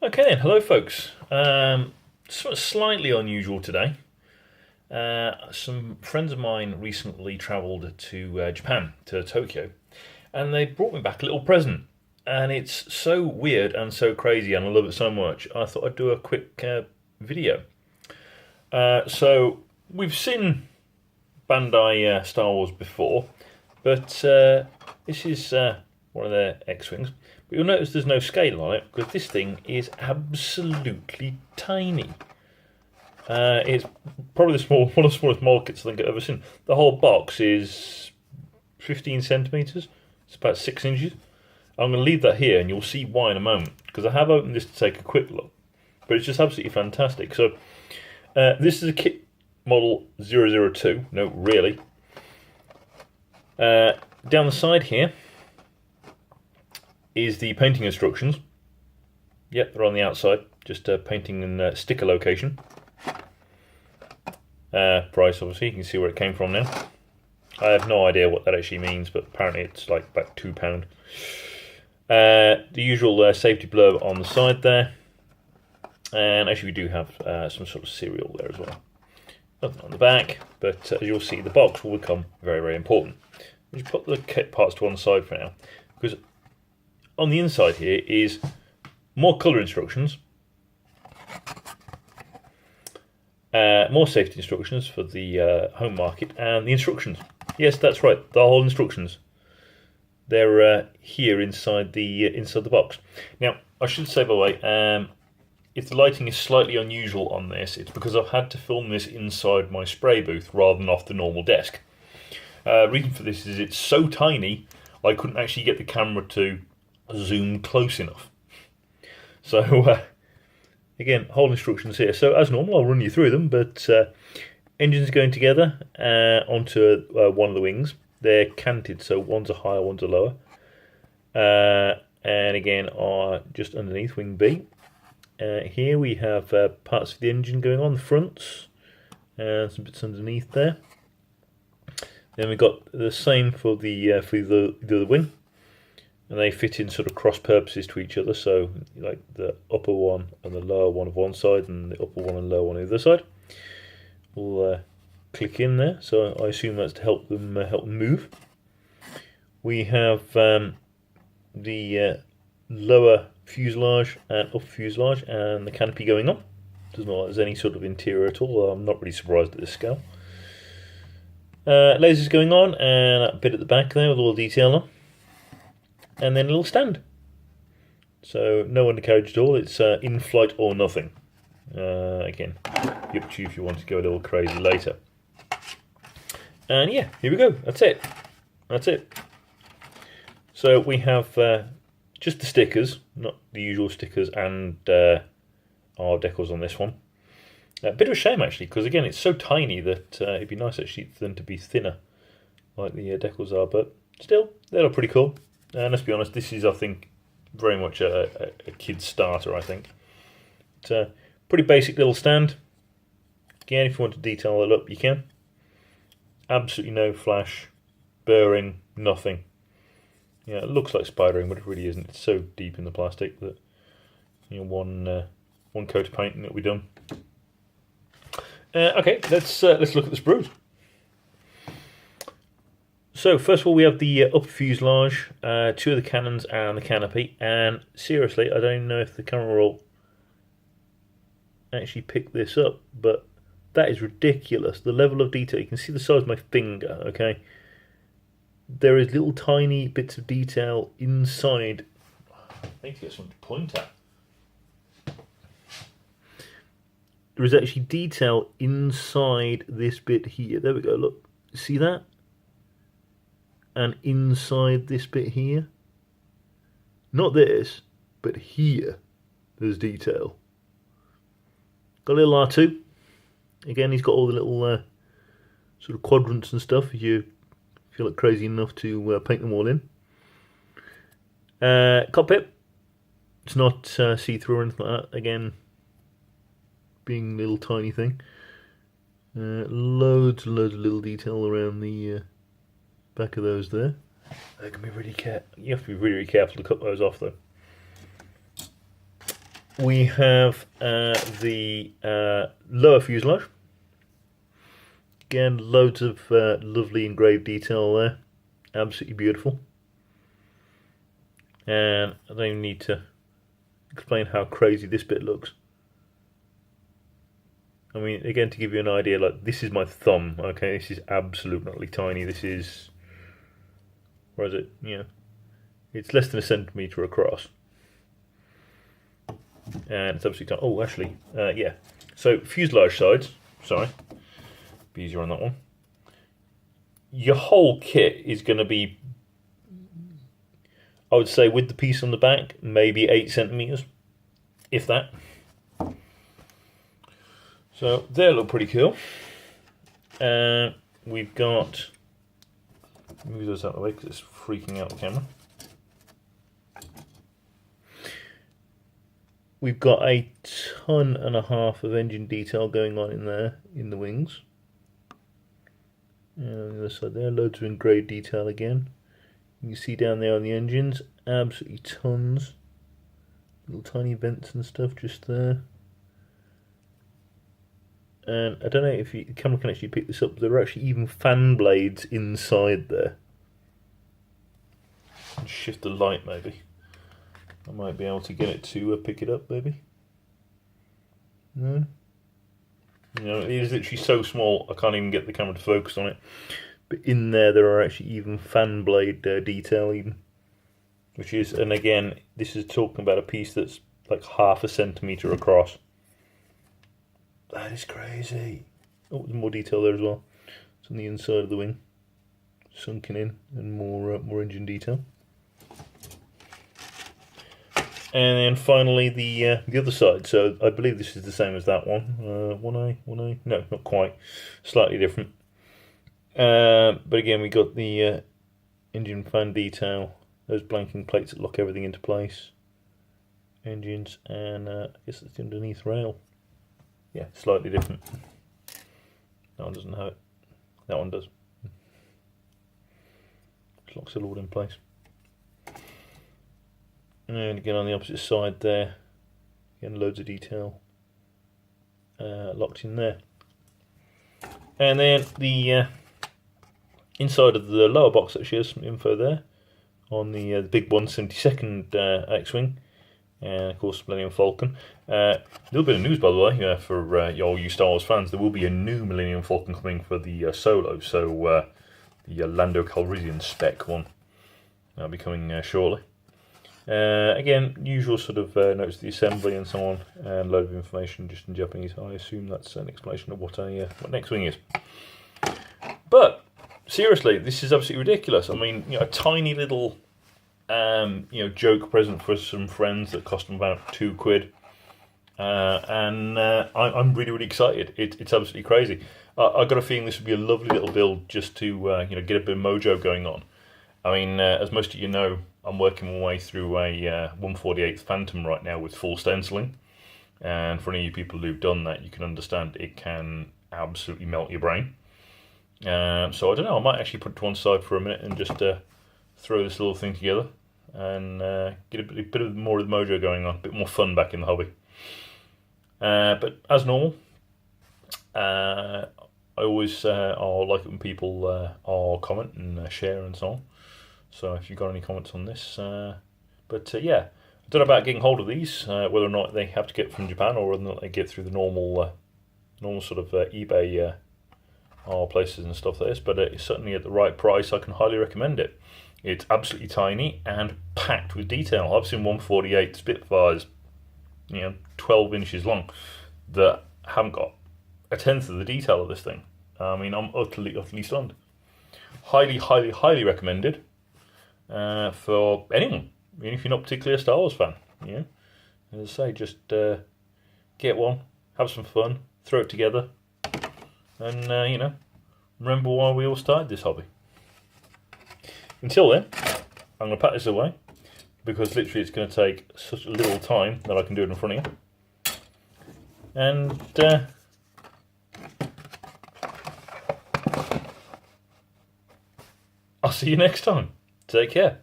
Okay then, hello folks. Sort of slightly unusual today. Some friends of mine recently travelled to Japan, to Tokyo, and they brought me back a little present. And it's so weird and so crazy, and I love it so much. I thought I'd do a quick video. So we've seen Bandai Star Wars before, but this is one of their X-wings. But you'll notice there's no scale on it because this thing is absolutely tiny. It's probably one of the smallest model kits I think I've ever seen. The whole box is 15 centimeters. It's about 6 inches. I'm going to leave that here, and you'll see why in a moment because I have opened this to take a quick look. But it's just absolutely fantastic. So this is a kit model 002. No, really. Down the side here is the painting instructions. Yep, they're on the outside, just painting and sticker location. Price, obviously, you can see where it came from now. I have no idea what that actually means, but apparently it's like about £2. The usual safety blurb on the side there. And actually we do have some sort of serial there as well. Nothing on the back, but as you'll see, the box will become very, very important. We'll just put the kit parts to one side for now, because on the inside here is more colour instructions, more safety instructions for the home market, and the instructions. Yes, that's right, the whole instructions. They're here inside the box. Now, I should say, by the way, if the lighting is slightly unusual on this, it's because I've had to film this inside my spray booth rather than off the normal desk. Reason for this is it's so tiny, I couldn't actually get the camera to zoom close enough. So, again, whole instructions here. So, as normal, I'll run you through them, but engines going together onto one of the wings. They're canted, so one's a higher, one's a lower. And again, are just underneath wing B. Here we have parts of the engine going on, the fronts, and some bits underneath there. Then we've got the same for the other wing, and they fit in sort of cross purposes to each other. So like the upper one and the lower one of one side, and the upper one and lower one on the other side. We'll click in there. So I assume that's to help them move. We have the lower fuselage and upper fuselage and the canopy going on. Doesn't look like there's any sort of interior at all. I'm not really surprised at this scale. Lasers going on, and a bit at the back there with all the detail on. And then a little stand. So no undercarriage at all, it's in flight or nothing. Again, up to you if you want to go a little crazy later. And yeah, here we go, that's it. That's it. So we have just the stickers, not the usual stickers, and our decals on this one. A bit of a shame actually, because again it's so tiny that it'd be nice actually for them to be thinner, like the decals are, but still, they look pretty cool. And let's be honest, this is, I think, very much a kid's starter, I think. It's a pretty basic little stand. Again, if you want to detail it up, you can. Absolutely no flash, burring, nothing. Yeah, it looks like spidering, but it really isn't. It's so deep in the plastic that one coat of paint and it'll be done. Okay, let's look at the sprues. So first of all, we have the upper fuselage, two of the cannons, and the canopy. And seriously, I don't even know if the camera will actually pick this up, but that is ridiculous. The level of detail. You can see the size of my finger. Okay. There is little tiny bits of detail inside. I need to get something to point at. There is actually detail inside this bit here. There we go, look. See that? And inside this bit here. Not this, but here. There's detail. Got a little R2. Again, he's got all the little sort of quadrants and stuff if you feel like crazy enough to paint them all in. Cockpit. It's not see-through or anything like that. Again, being a little tiny thing. Loads and loads of little detail around the back of those there. You have to be really, really careful to cut those off though. we have the lower fuselage. Again, loads of lovely engraved detail there. Absolutely beautiful. And I don't even need to explain how crazy this bit looks. I mean, again, to give you an idea, like, this is my thumb, okay? This is absolutely tiny. This is, where is it? Yeah. It's less than a centimetre across. And it's absolutely tiny. Oh, actually, yeah. So, fuselage sides, sorry. Be easier on that one. Your whole kit is going to be, I would say, with the piece on the back, maybe 8 centimetres, if that. So they look pretty cool. We've got, move those out of the way because it's freaking out the camera. We've got a ton and a half of engine detail going on in there, in the wings. And on the other side there, loads of engraved detail again. You can see down there on the engines, absolutely tons. Little tiny vents and stuff just there. And I don't know if the camera can actually pick this up, but there are actually even fan blades inside there. Shift the light maybe. I might be able to get it to pick it up maybe. No? You know, it is literally so small I can't even get the camera to focus on it. But in there are actually even fan blade detail even. Which is, and again, this is talking about a piece that's like 1/2 centimetre across. That is crazy. Oh, there's more detail there as well. It's on the inside of the wing, sunken in, and more engine detail. And then finally the other side. So I believe this is the same as that one. One eye. No, not quite. Slightly different. But again, we got the engine fan detail. Those blanking plates that lock everything into place. Engines, and I guess it's the underneath rail. Yeah, slightly different. That one doesn't have it. That one does. Just locks it all in place. And again on the opposite side there, again loads of detail locked in there. And then the inside of the lower box actually has some info there on the big 172nd X-Wing. And of course, Millennium Falcon. A little bit of news, by the way, for all you Star Wars fans. There will be a new Millennium Falcon coming for the Solo. So the Lando Calrissian spec one. That'll be coming shortly. Again, usual sort of notes of the assembly and so on, and a load of information just in Japanese. I assume that's an explanation of what what an X-Wing is. But seriously, this is absolutely ridiculous. I mean, a tiny little joke present for some friends that cost them about £2, and I'm really excited. It's absolutely crazy. I've got a feeling this would be a lovely little build just to get a bit of mojo going on. I mean, as most of you know, I'm working my way through a 1/48 Phantom right now with full stenciling, and for any of you people who've done that, you can understand it can absolutely melt your brain. So I don't know, I might actually put it to one side for a minute and just throw this little thing together and get a bit of more of the mojo going on, a bit more fun back in the hobby. But as normal, I always I'll like it when people all comment and share and so on. So if you've got any comments on this, yeah, I don't know about getting hold of these, whether or not they have to get from Japan or whether or not they get through the normal sort of eBay places and stuff like this. But it's certainly at the right price. I can highly recommend it. It's absolutely tiny and packed with detail. I've seen 1/48 Spitfires, 12 inches long, that haven't got a tenth of the detail of this thing. I mean, I'm utterly stunned. Highly recommended for anyone, even if you're not particularly a Star Wars fan. As I say, just get one, have some fun, throw it together, and remember why we all started this hobby. Until then, I'm going to pack this away, because literally it's going to take such a little time that I can do it in front of you. And I'll see you next time. Take care.